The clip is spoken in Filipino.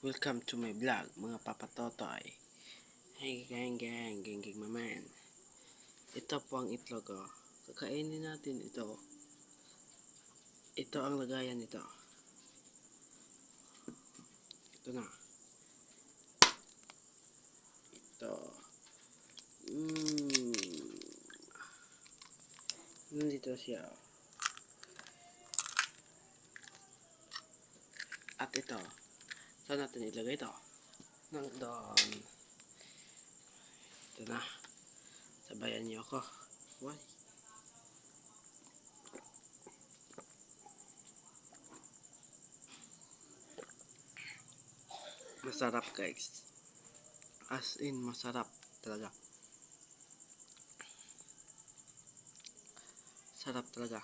Welcome to my vlog, mga papatotoy. Hey gang maman. Ito po ang itlog, oh. Kakainin natin ito. Ito ang lagayan nito. Ito na. Ito. Nandito siya. At ito. Saan natin ilagay ito? Nandun. Ito na. Sabayan niyo ako. Why? Masarap guys. As in masarap talaga. Sarap talaga.